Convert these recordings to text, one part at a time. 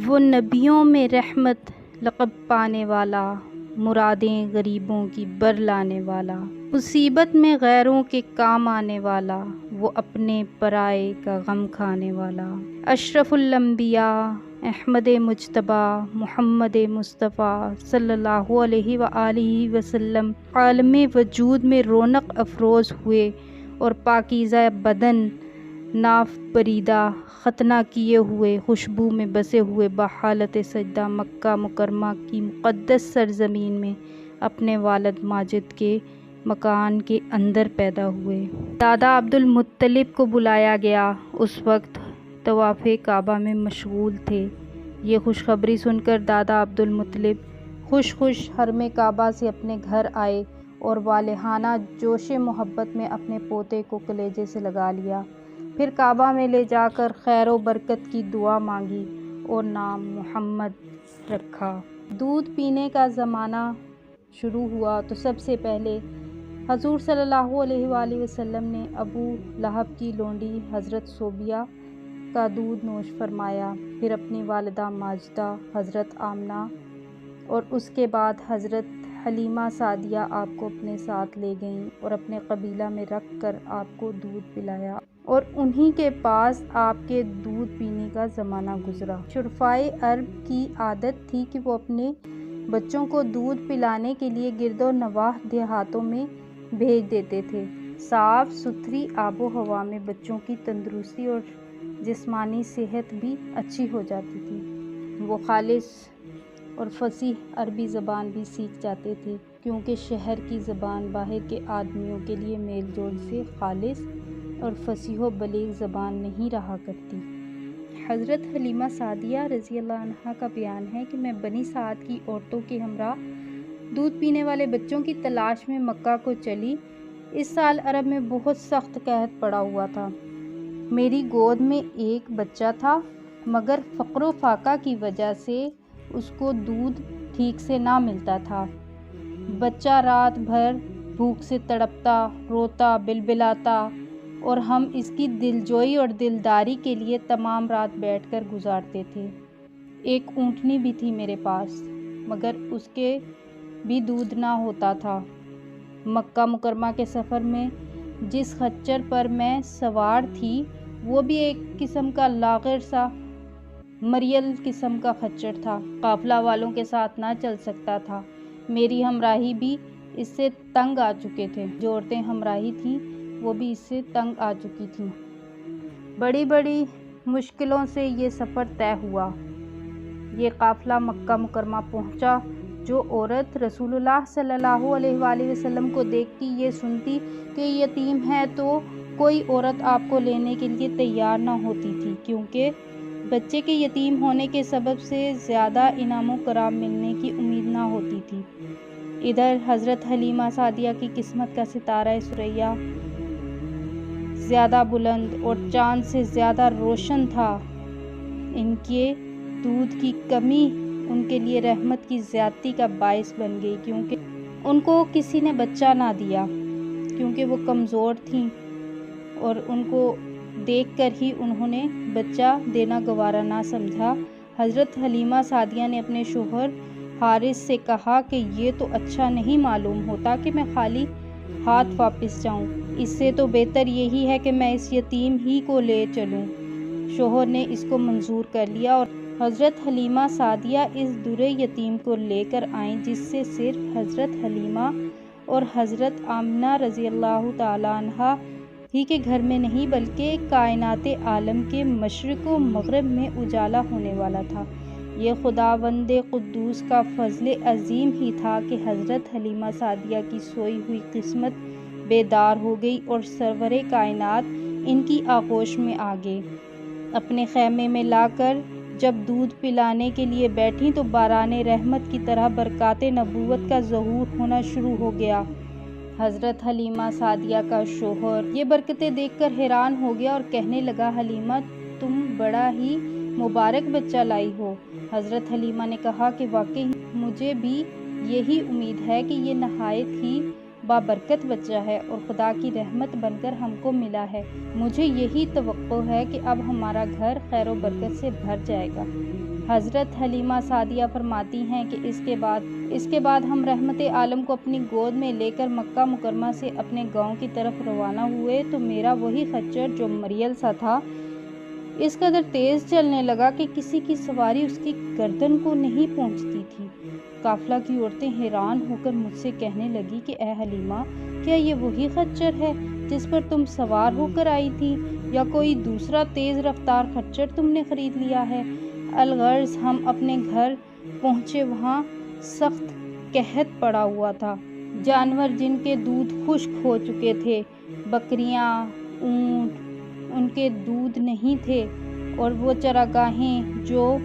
وہ نبیوں میں رحمت لقب پانے والا، مرادیں غریبوں کی بر لانے والا، مصیبت میں غیروں کے کام آنے والا، وہ اپنے پرائے کا غم کھانے والا، اشرف الانبیاء احمد مجتبیٰ محمد مصطفیٰ صلی اللہ علیہ وآلہ وسلم عالم وجود میں رونق افروز ہوئے اور پاکیزہ بدن، ناف بریدہ، ختنہ کیے ہوئے، خوشبو میں بسے ہوئے، بحالت سجدہ مکہ مکرمہ کی مقدس سرزمین میں اپنے والد ماجد کے مکان کے اندر پیدا ہوئے۔ دادا عبد المطلب کو بلایا گیا، اس وقت طواف کعبہ میں مشغول تھے۔ یہ خوشخبری سن کر دادا عبد المطلب خوش حرم کعبہ سے اپنے گھر آئے اور والہانہ جوش محبت میں اپنے پوتے کو کلیجے سے لگا لیا۔ پھر کعبہ میں لے جا کر خیر و برکت کی دعا مانگی اور نام محمد رکھا۔ دودھ پینے کا زمانہ شروع ہوا تو سب سے پہلے حضور صلی اللہ علیہ وآلہ وسلم نے ابو لہب کی لونڈی حضرت صوبیہ کا دودھ نوش فرمایا، پھر اپنی والدہ ماجدہ حضرت آمنہ اور اس کے بعد حضرت حلیمہ سعدیہ آپ کو اپنے ساتھ لے گئیں اور اپنے قبیلہ میں رکھ کر آپ کو دودھ پلایا اور انہی کے پاس آپ کے دودھ پینے کا زمانہ گزرا۔ شرفائے عرب کی عادت تھی کہ وہ اپنے بچوں کو دودھ پلانے کے لیے گرد و نواح دیہاتوں میں بھیج دیتے تھے۔ صاف ستھری آب و ہوا میں بچوں کی تندرستی اور جسمانی صحت بھی اچھی ہو جاتی تھی۔ وہ خالص اور فصیح عربی زبان بھی سیکھ جاتے تھے، کیونکہ شہر کی زبان باہر کے آدمیوں کے لیے میل جول سے خالص اور فصیح و بلیغ زبان نہیں رہا کرتی۔ حضرت حلیمہ سعدیہ رضی اللہ عنہا کا بیان ہے کہ میں بنی سعد کی عورتوں کے ہمراہ دودھ پینے والے بچوں کی تلاش میں مکہ کو چلی۔ اس سال عرب میں بہت سخت قحط پڑا ہوا تھا۔ میری گود میں ایک بچہ تھا، مگر فقر و فاقہ کی وجہ سے اس کو دودھ ٹھیک سے نہ ملتا تھا۔ بچہ رات بھر بھوک سے تڑپتا، روتا، بلبلاتا اور ہم اس کی دلجوئی اور دلداری کے لیے تمام رات بیٹھ کر گزارتے تھے۔ ایک اونٹنی بھی تھی میرے پاس، مگر اس کے بھی دودھ نہ ہوتا تھا۔ مکہ مکرمہ کے سفر میں جس خچر پر میں سوار تھی وہ بھی ایک قسم کا لاغر سا مریل قسم کا خچر تھا، قافلہ والوں کے ساتھ نہ چل سکتا تھا۔ میری ہمراہی بھی اس سے تنگ آ چکے تھے، جو عورتیں ہمراہی تھیں وہ بھی اس سے تنگ آ چکی تھیں۔ بڑی بڑی مشکلوں سے یہ سفر طے ہوا۔ یہ قافلہ مکہ مکرمہ پہنچا۔ جو عورت رسول اللہ صلی اللہ علیہ وآلہ وسلم کو دیکھتی، یہ سنتی کہ یتیم ہے، تو کوئی عورت آپ کو لینے کے لیے تیار نہ ہوتی تھی، کیونکہ بچے کے یتیم ہونے کے سبب سے زیادہ انعام و کرام ملنے کی امید نہ ہوتی تھی۔ ادھر حضرت حلیمہ سعدیہ کی قسمت کا ستارہ ثریہ زیادہ بلند اور چاند سے زیادہ روشن تھا۔ ان کے دودھ کی کمی ان کے لیے رحمت کی زیادتی کا باعث بن گئی، کیونکہ ان کو کسی نے بچہ نہ دیا، کیونکہ وہ کمزور تھیں اور ان کو دیکھ کر ہی انہوں نے بچہ دینا گوارا نہ سمجھا۔ حضرت حلیمہ سعدیہ نے اپنے شوہر حارث سے کہا کہ یہ تو اچھا نہیں معلوم ہوتا کہ میں خالی ہاتھ واپس جاؤں، اس سے تو بہتر یہی ہے کہ میں اس یتیم ہی کو لے چلوں۔ شوہر نے اس کو منظور کر لیا اور حضرت حلیمہ سعدیہ اس درِ یتیم کو لے کر آئیں، جس سے صرف حضرت حلیمہ اور حضرت آمنہ رضی اللہ تعالیٰ عنہا ہی کے گھر میں نہیں بلکہ کائنات عالم کے مشرق و مغرب میں اجالا ہونے والا تھا۔ یہ خداوند قدوس کا فضل عظیم ہی تھا کہ حضرت حلیمہ سعدیہ کی سوئی ہوئی قسمت بیدار ہو گئی اور سرور کائنات ان کی آغوش میں آ گئے۔ اپنے خیمے میں لا کر جب دودھ پلانے کے لیے بیٹھیں تو باران رحمت کی طرح برکات نبوت کا ظہور ہونا شروع ہو گیا۔ حضرت حلیمہ سعدیہ کا شوہر یہ برکتیں دیکھ کر حیران ہو گیا اور کہنے لگا، حلیمہ تم بڑا ہی مبارک بچہ لائی ہو۔ حضرت حلیمہ نے کہا کہ واقعی مجھے بھی یہی امید ہے کہ یہ نہایت ہی بابرکت بچہ ہے اور خدا کی رحمت بن کر ہم کو ملا ہے۔ مجھے یہی توقع ہے کہ اب ہمارا گھر خیر و برکت سے بھر جائے گا۔ حضرت حلیمہ سعدیہ فرماتی ہیں کہ اس کے بعد ہم رحمت عالم کو اپنی گود میں لے کر مکہ مکرمہ سے اپنے گاؤں کی طرف روانہ ہوئے تو میرا وہی خچر جو مریل سا تھا اس قدر تیز چلنے لگا کہ کسی کی سواری اس کی گردن کو نہیں پہنچتی تھی۔ قافلہ کی عورتیں حیران ہو کر مجھ سے کہنے لگی کہ اے حلیمہ، کیا یہ وہی خچر ہے جس پر تم سوار ہو کر آئی تھی، یا کوئی دوسرا تیز رفتار خچر تم نے خرید لیا ہے؟ الغرض ہم اپنے گھر پہنچے، وہاں سخت قحط پڑا ہوا تھا۔ جانور جن کے دودھ خشک ہو چکے تھے، بکریاں، اونٹ، ان کے دودھ نہیں تھے، اور وہ چراگاہیں جو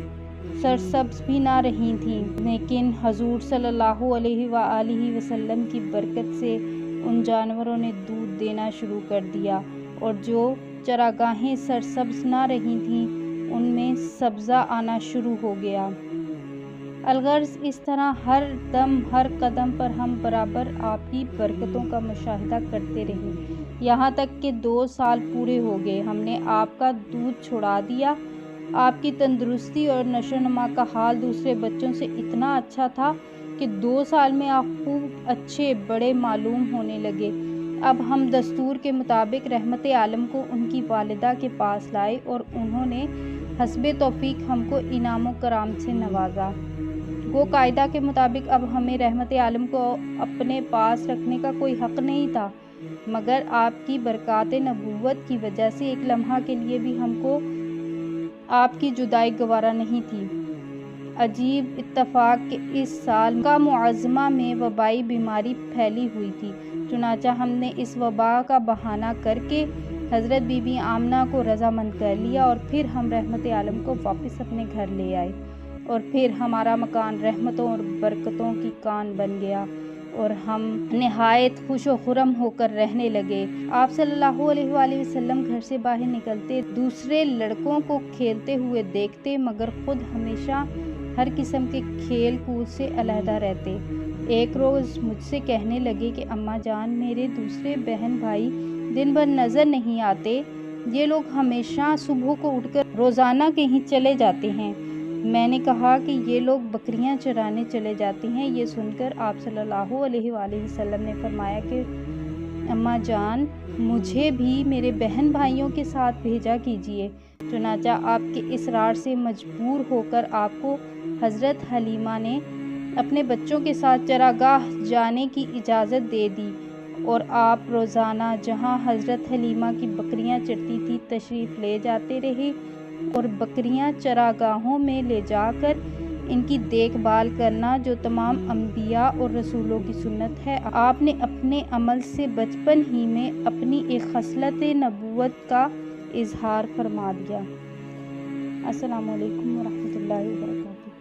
سرسبز بھی نہ رہی تھیں، لیکن حضور صلی اللہ علیہ وآلہ وسلم کی برکت سے ان جانوروں نے دودھ دینا شروع کر دیا، اور جو چراگاہیں سرسبز نہ رہی تھیں ان میں سبزہ آنا شروع ہو گیا۔ الغرض اس طرح ہر دم ہر قدم پر ہم برابر آپ کی برکتوں کا مشاہدہ کرتے رہے، یہاں تک کہ 2 سال پورے ہو گئے۔ ہم نے آپ کا دودھ چھڑا دیا۔ آپ کی تندرستی اور نشو و نما کا حال دوسرے بچوں سے اتنا اچھا تھا کہ 2 سال میں آپ خوب اچھے بڑے معلوم ہونے لگے۔ اب ہم دستور کے مطابق رحمت عالم کو ان کی والدہ کے پاس لائے اور انہوں نے حسب توفیق ہم کو انعام و کرام سے نوازا۔ وہ قاعدہ کے مطابق اب ہمیں رحمت عالم کو اپنے پاس رکھنے کا کوئی حق نہیں تھا، مگر آپ کی برکات نبوت کی وجہ سے ایک لمحہ کے لیے بھی ہم کو آپ کی جدائی گوارا نہیں تھی۔ عجیب اتفاق کہ اس سال مکہ معظمہ میں وبائی بیماری پھیلی ہوئی تھی، چنانچہ ہم نے اس وبا کا بہانہ کر کے حضرت بی بی آمنہ کو رضامند کر لیا، اور پھر ہم رحمت عالم کو واپس اپنے گھر لے آئے، اور پھر ہمارا مکان رحمتوں اور برکتوں کی کان بن گیا، اور ہم نہایت خوش و خرم ہو کر رہنے لگے۔ آپ صلی اللہ علیہ وآلہ وسلم گھر سے باہر نکلتے دوسرے لڑکوں کو کھیلتے ہوئے دیکھتے، مگر خود ہمیشہ ہر قسم کے کھیل کود سے علیحدہ رہتے۔ ایک روز مجھ سے کہنے لگے کہ اماں جان، میرے دوسرے بہن بھائی دن بھر نظر نہیں آتے، یہ لوگ ہمیشہ صبح کو اٹھ کر روزانہ کہیں چلے جاتے ہیں۔ میں نے کہا کہ یہ لوگ بکریاں چرانے چلے جاتے ہیں۔ یہ سن کر آپ صلی اللہ علیہ وآلہ وسلم نے فرمایا کہ اماں جان، مجھے بھی میرے بہن بھائیوں کے ساتھ بھیجا کیجیے۔ چنانچہ آپ کے اصرار سے مجبور ہو کر آپ کو حضرت حلیمہ نے اپنے بچوں کے ساتھ چراگاہ جانے کی اجازت دے دی، اور آپ روزانہ جہاں حضرت حلیمہ کی بکریاں چرتی تھی تشریف لے جاتے رہے، اور بکریاں چراگاہوں میں لے جا کر ان کی دیکھ بھال کرنا جو تمام انبیاء اور رسولوں کی سنت ہے، آپ نے اپنے عمل سے بچپن ہی میں اپنی ایک خصلت نبوت کا اظہار فرما دیا۔ السلام علیکم ورحمۃ اللہ وبرکاتہ۔